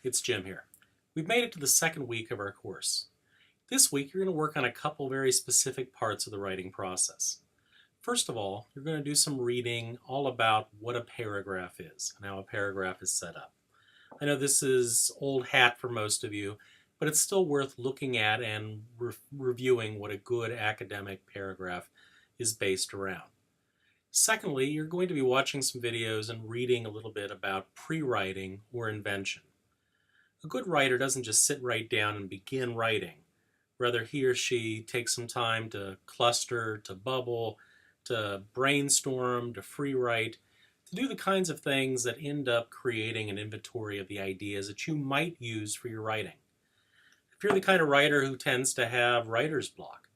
It's Jim here. We've made it to the second week of our course. This week you're going to work on a couple very specific parts of the writing process. First of all, you're going to do some reading all about what a paragraph is and how a paragraph is set up. I know this is old hat for most of you, but it's still worth looking at and reviewing what a good academic paragraph is based around. Secondly, you're going to be watching some videos and reading a little bit about pre-writing or invention. A good writer doesn't just sit right down and begin writing. Rather, he or she takes some time to cluster, to bubble, to brainstorm, to free write, to do the kinds of things that end up creating an inventory of the ideas that you might use for your writing. If you're the kind of writer who tends to have writer's block,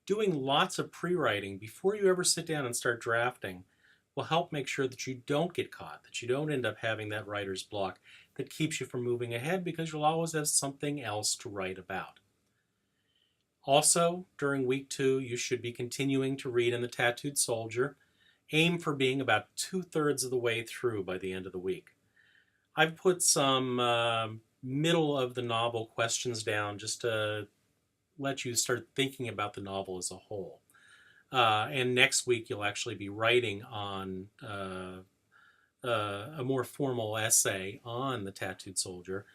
doing lots of pre-writing before you ever sit down and start drafting will help make sure that you don't get caught, that you don't end up having that writer's block that keeps you from moving ahead, because you'll always have something else to write about. Also, during week 2, you should be continuing to read in The Tattooed Soldier. Aim for being about 2/3 of the way through by the end of the week. I've put some middle of the novel questions down just to let you start thinking about the novel as a whole. And next week you'll actually be writing on a more formal essay on The Tattooed Soldier.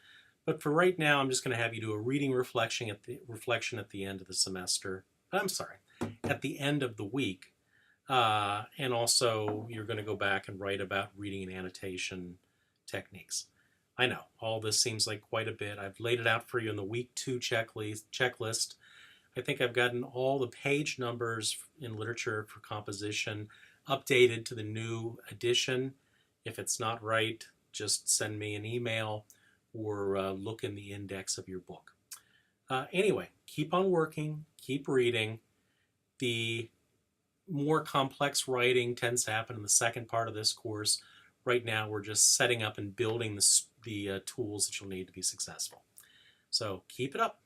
But for right now, I'm just going to have you do a reading reflection at the end of the semester. I'm sorry, at the end of the week. And also, you're going to go back and write about reading and annotation techniques. I know, all this seems like quite a bit. I've laid it out for you in the week 2 checklist. I think I've gotten all the page numbers in literature for composition updated to the new edition. If it's not right, just send me an email or look in the index of your book. Anyway, keep on working, keep reading. The more complex writing tends to happen in the second part of this course. Right now, we're just setting up and building the tools that you'll need to be successful. So keep it up.